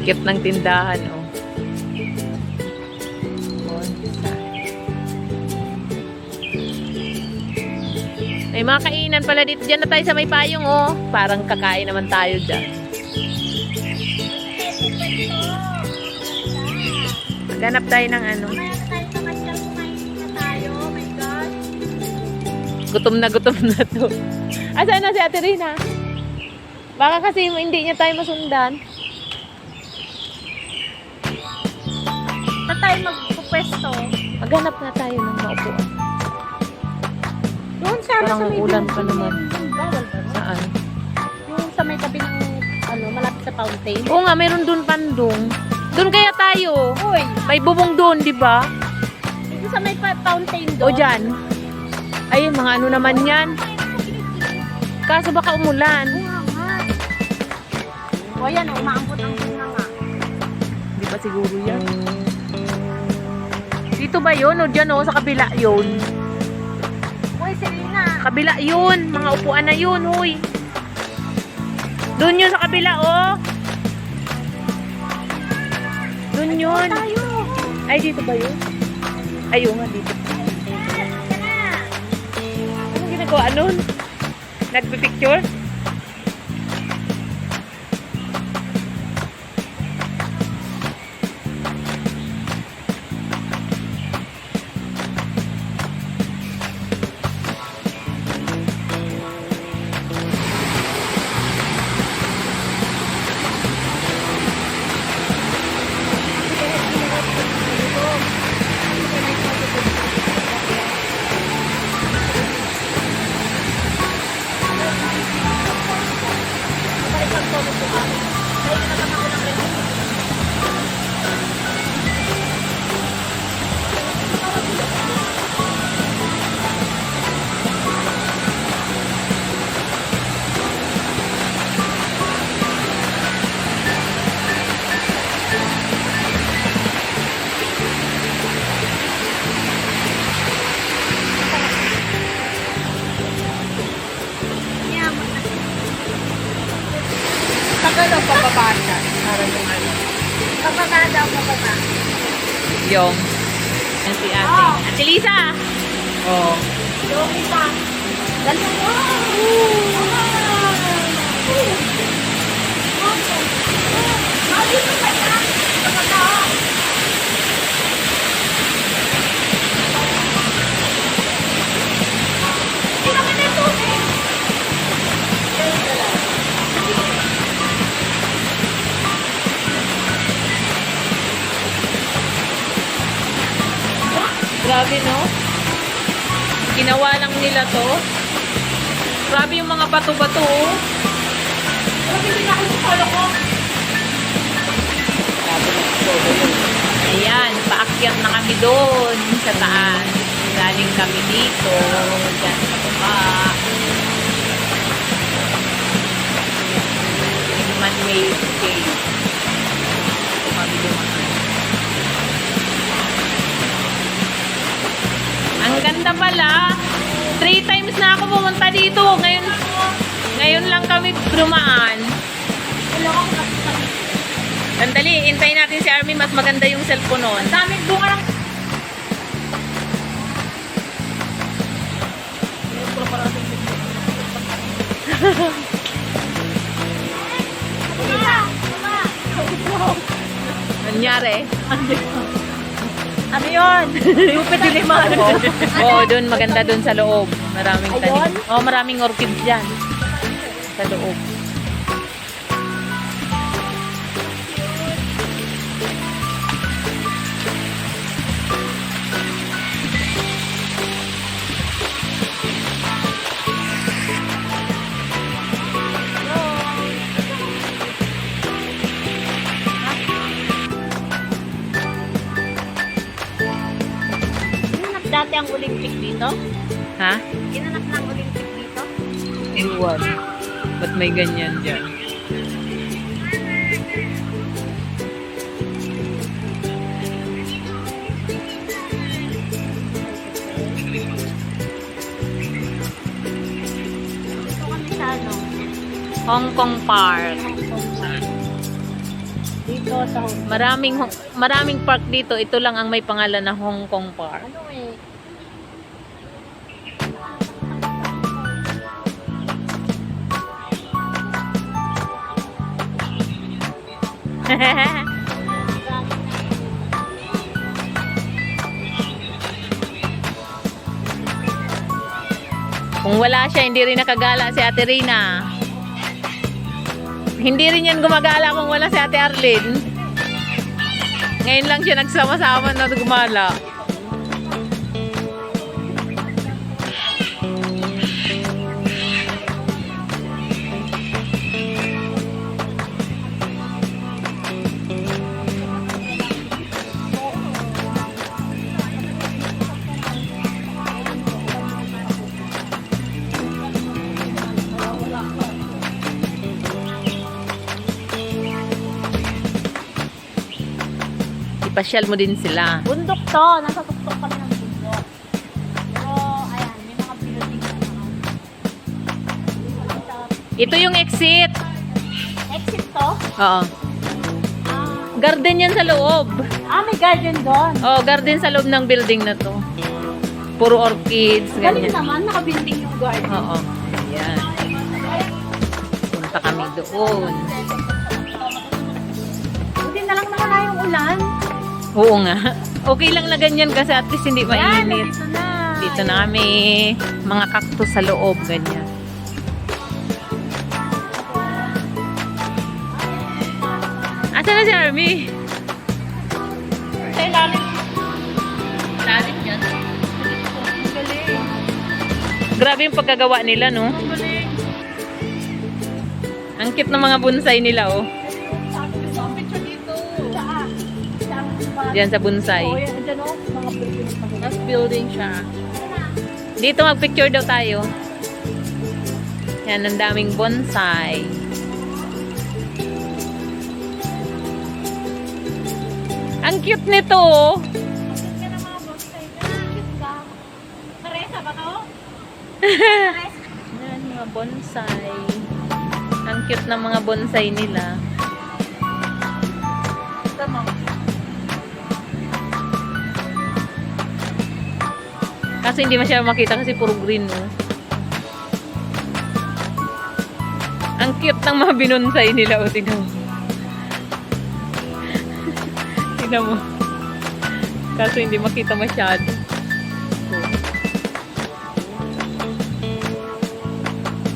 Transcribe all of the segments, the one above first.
Cute ng tindahan, oh. May mga kainan pala dito. Diyan na tayo sa may payong, oh. Parang kakain naman tayo dyan. Maghanap tayo ng ano. Gutom na to. Asan na si Ate Rina? Baka kasi hindi niya tayo masundan. Saan tayo magpupwesto? Maghanap na tayo ng maupuan. Doon sana sa Parang may ulan pa naman. Bawal ba? Saan? Yung sa may tabi ng malapit sa fountain. Oo nga, meron dun pandong. Doon kaya tayo. Uy, May bubong doon, di ba? dito sa may fountain O doon. dyan. Ay, mga ano naman yan. Kaso baka umulan. O yan, umaangkot-angkot na nga. Hindi pa siguro yan. Dito ba yun? O dyan o, sa kabila yun. Uy, Selena. Kabila yun. Mga upuan na yun, huy. Doon yun sa kabila, oh. Doon yun. Tayo. Ay, dito ba yun? Ayun nga, dito. Anong ginagawa nun? Nagpipicture? Tagal o pababa siya. Para yung ano. Pababa daw, pababa. Yung. Yan si ate. Oh. Ate Lisa! Oh. Yung isa. Dalawa. Dito pa yan. Pababa. Tingnan mo na ito. Grabe, no? Ginawa lang nila to. Grabe yung mga bato-bato, oh. Grabe din ako sa solo ko. Grabe na ito. Ayan, paakyat na kami doon sa taas. Galing kami dito. Diyan sa baba. Man-made cave. Kami dumaan. Ang ganda pala. 3 times na ako pumunta dito. Ngayon lang kami dumaan. Wala ako nakita. Sandali, hintayin natin si Armin. Mas maganda yung cellphone nun. Daming bunga lang. Nangyari? Ano yun? Lupit diliman. Oo, doon maganda doon sa loob. Maraming tanim. Ayun? Oo, maraming orchids dyan. Sa loob. Dati ang Olympic dito? Ha? Ginanap ng Olympic dito? Iwan. Ba't may ganyan dyan? Ito kami sa ano? Hong Kong Park. Hong Kong Park. Dito sa Hong Kong. Maraming park dito. Ito lang ang may pangalan na Hong Kong Park. Ano eh? Kung wala siya, hindi rin nakagala si Ate Rina. Hindi rin yan gumagala kung wala si Ate Arlene. Ngayon lang siya nagsama-sama na gumala. Ipasyal mo din sila. Bundok to. Nasa tuktok kami ng bundok. Pero, ayan, may mga building na naman. Ito yung exit. Exit to? Oo. Garden yan sa loob. May garden doon. Oh, garden sa loob ng building na to. Puro orchids, Galing ganyan. naman, nakabuilding yung garden. Oo. Ayan. Punta kami doon. Buti na lang nawala yung ulan. Oo nga. Okay lang na ganyan kasi at least hindi Yan, mainit. dito na. Dito na kami. Mga cactus sa loob, ganyan. Asa na si Army? Sa ilalim. Lalim dyan. Ang galing. Grabe yung pagkagawa nila, no? Ang galing. Ang cute ng mga bonsai nila, oh. Sabi ko sa picture dito. Saan? Saan? Diyan sa bonsai. Oo, yan. Diyan, oh. Mga building. Mas building siya. Dito mag-picture daw tayo. Yan, ang daming bonsai. Ang cute nito, oh. Yan ang mga bonsai na. Cute ka. Teresa ba to? Yan, mga bonsai. Ang cute ng mga bonsai nila. Tama. Kasi hindi masyadong makita kasi puro green, no? Ang cute ng mga binonsai nila, oh. Tignan mo. Tignan mo. Kaso hindi makita masyado. Oh.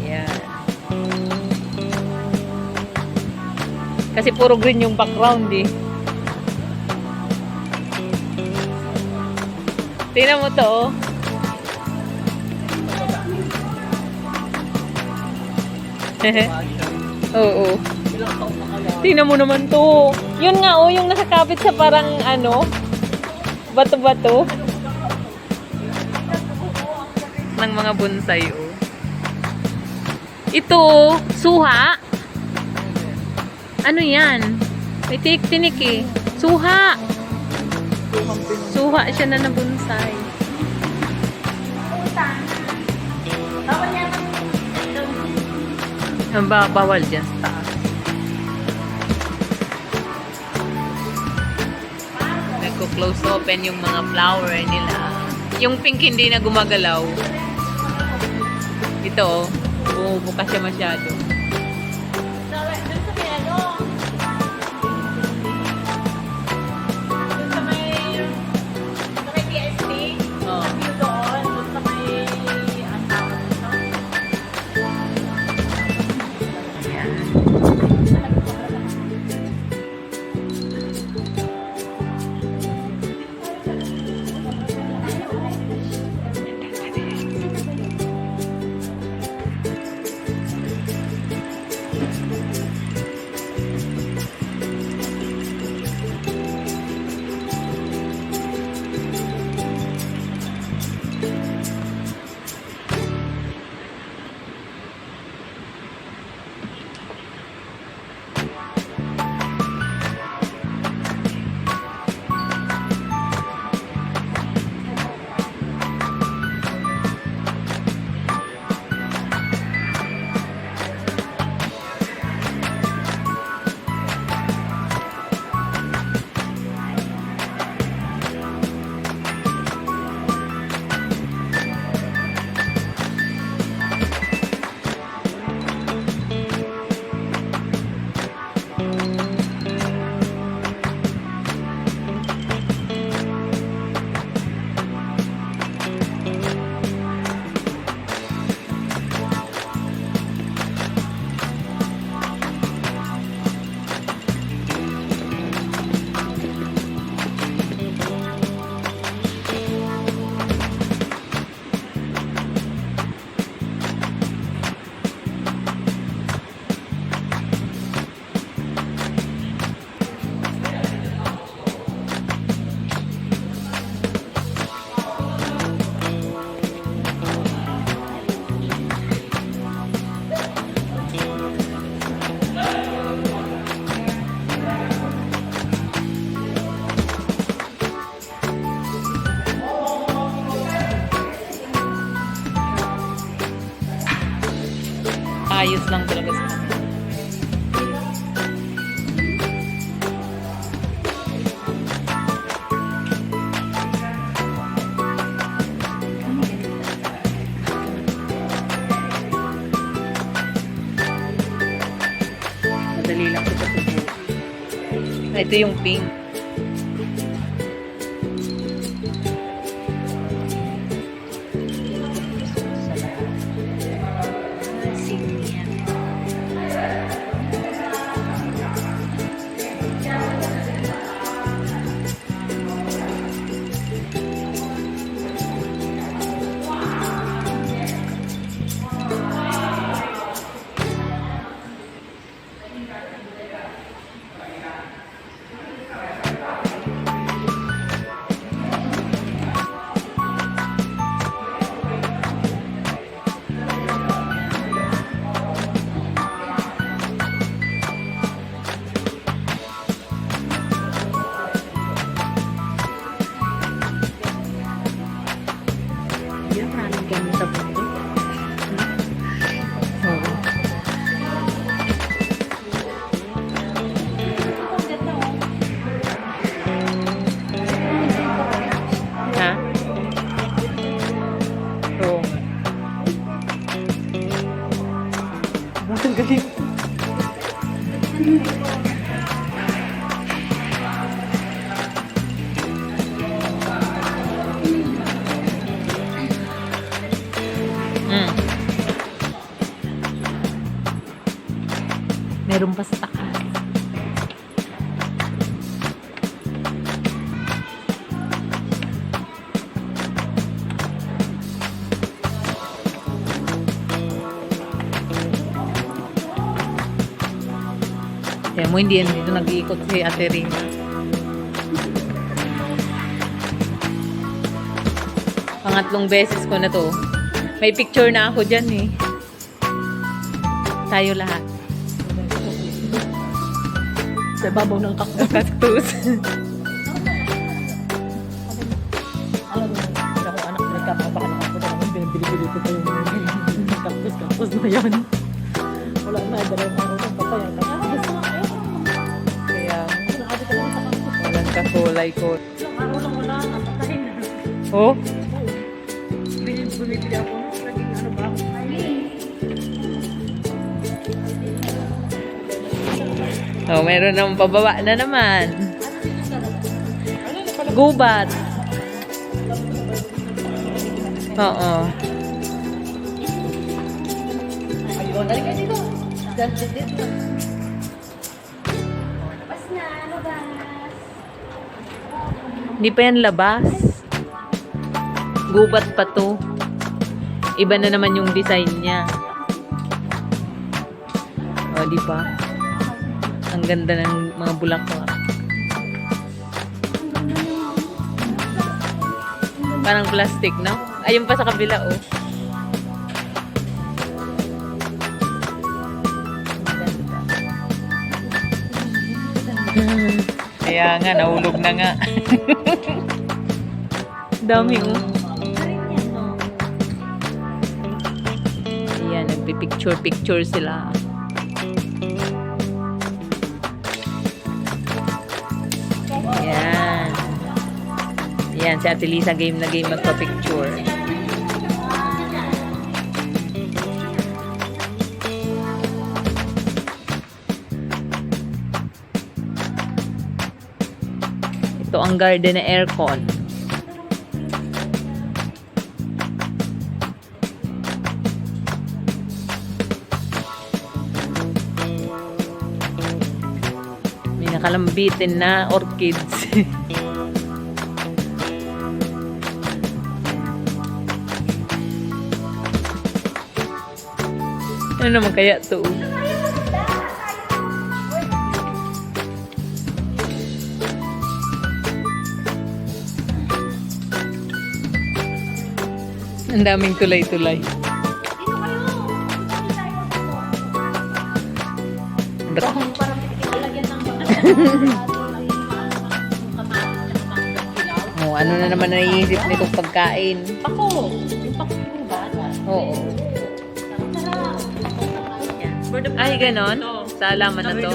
Yan. Kasi puro green yung background, eh. Tingnan mo to, oh. Oo. Tingnan mo naman to. Yun nga, oh, yung nakakapit sa parang, ano, bato-bato. Ng mga bonsai, oh. Ito, oh, suha. Ano yan? May tinik eh. Suha. Suha siya na ng bonsai. Bawal yan. Ang bawal dyan sa taas. Nagko-close open yung mga flower nila. Yung pink hindi na gumagalaw. Ito, oh. Bumubukas siya masyado. Doon sa may ano. Doon sa may PSP. Oh. Sa view doon. Doon sa may ang tawag nito. Yan. Maayos lang talaga sa kanila. Madali lang ito sa tubo. Ito yung pink. Yan, maraming ganun sa buto. Oo. Ang ganda, oh. Ha? Oo. Ang galing. Mm. Meron pa sa takas. Kaya mo hindi yan dito nag-iikot si Ate Rina. Pangatlong beses ko na to. May picture na ako dyan eh. Tayo lahat. Sa babaw ng kakao. Kaktus. Alam mo, hindi ako anak na nagkakabahan ako. Talagang binibili-bili ko pa yung kaktus na yan. Wala na, dalawang araw ng patay. Gusto nga kayo. Kaya Nakabit ka lang sa kaktus. walang kakulay ko. Ilang araw lang wala, napatay na. Oh, Bumibili ako. Naging ano ba? oh meron ng pababa na naman. Gubat. Oo. Ayun, dali kayo dito. Dito. Labas na, labas. Hindi pa yan labas. Gubat pa to. Iba na naman yung design niya. O, di ba? Ang ganda ng mga bulaklak. Parang plastic, no? Ayun pa sa kabila, oh. Kaya nga, nahulog na nga. Dami, oh. Ayan, nagpipicture-picture sila. Ayan. Ayan, si Ate Lisa game na game magpa-picture. Ito ang garden na aircon. May nakalambitin na orchids. Ano naman kaya to? Ang daming tulay-tulay. Parang pinalagyan ng Oh, ano na naman naiisip nitong pagkain? Pako. Yung pako ba? Oo. Sarap. Ay, ganon? Sa alaman na to?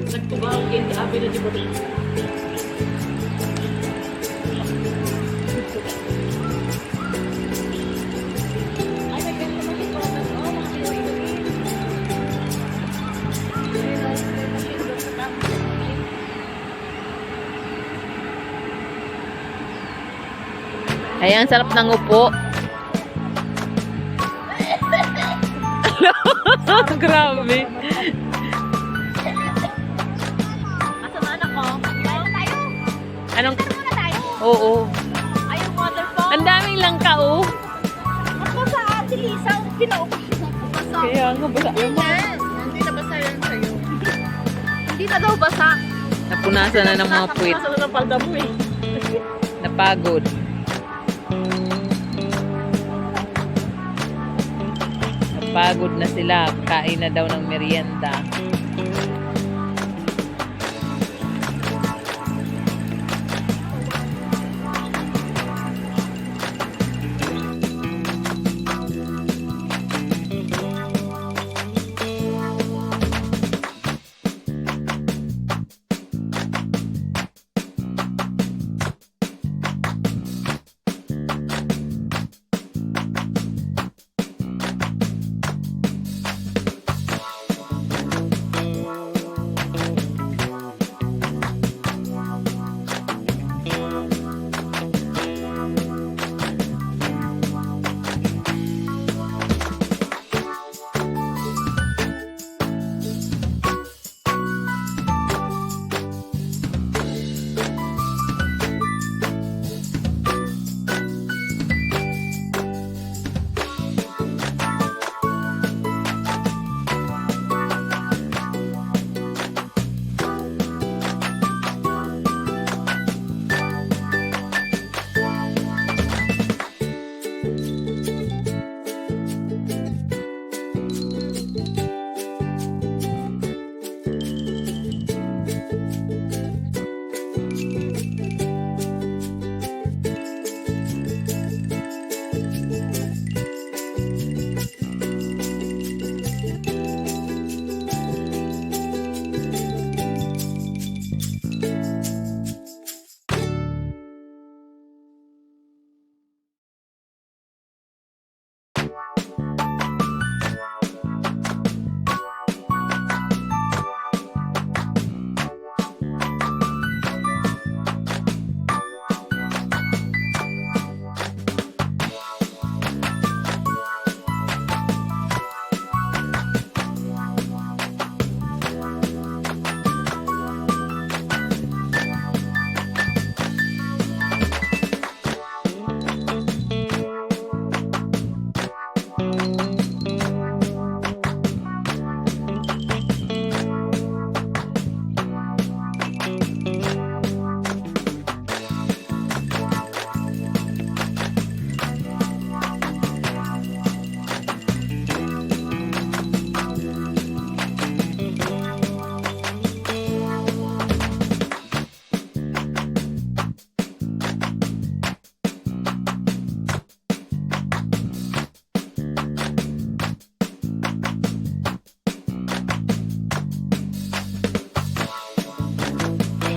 Nagtugaw in abi na di ba? Ay, ang sarap ng upo. Grabe. Asa na anak ko? Tayo. Anong? Muna tayo. Oo. Ayaw waterfall. Ang daming langka, oh. Ako sa Ate Lisa, pinaupo basa. Kaya nga, basa. Hindi na basa yan sa'yo. Hindi na daw basa. Napunasan na ng mga puwit. Nasa na ng palda mo eh. Napagod. Napagod na sila. Kain na daw ng merienda.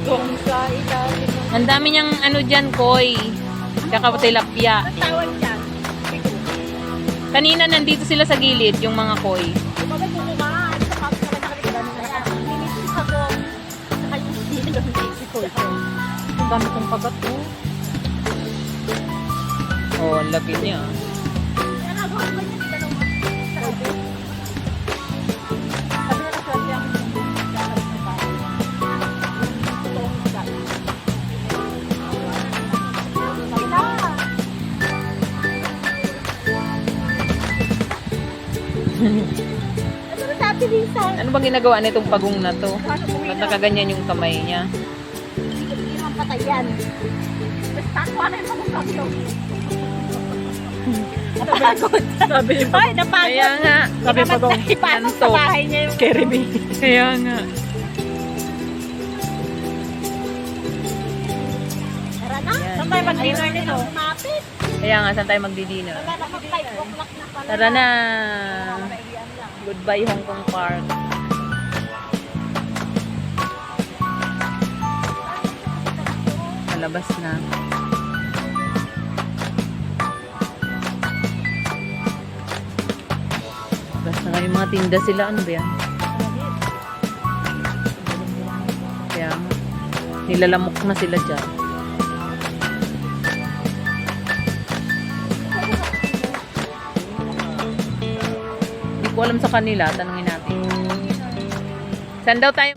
Kung sa ilalim ng Ang dami niyang ano dyan, koi. Tsaka tilapia. ang tawag dyan. Kanina nandito sila sa gilid, yung mga koi. Kumbaga kung kumaan sa kapit na nakakita na linitis ako. Saka yung hindi ng Mexico ito. Ang dami kong pagat ko. Oh, ang laki niya. Kaya nagawa ko niya dito ng sa ubo. Sabi na naswerte ang kakalit na tayo. Totoong isda. Wala. Ano na sabi Lisa? Ano bang ginagawa nitong pagong na to? Ba't nakaganyan yung kamay niya? Hindi naman patay yan. Basta kuha na yung pagkakabilo. Napagod. Sabi ni Ay, napagod. Kaya nga. Sabi pa daw, Ipasok sa bahay niya yung... Carry me. Kaya nga. Tara na. Yan. Saan tayo mag-dinner nito? Kumapit. Kaya nga, saan tayo magdi-dinner? Wala na mag-5 o'clock na pa. Tara na. Goodbye Hong Kong Park. Palabas na. Labas na nga yung mga tinda sila. Ano ba yan? Kaya nga, nilalamok na sila dyan. Hindi ko alam sa kanila. Tanungin natin. Saan daw tayo?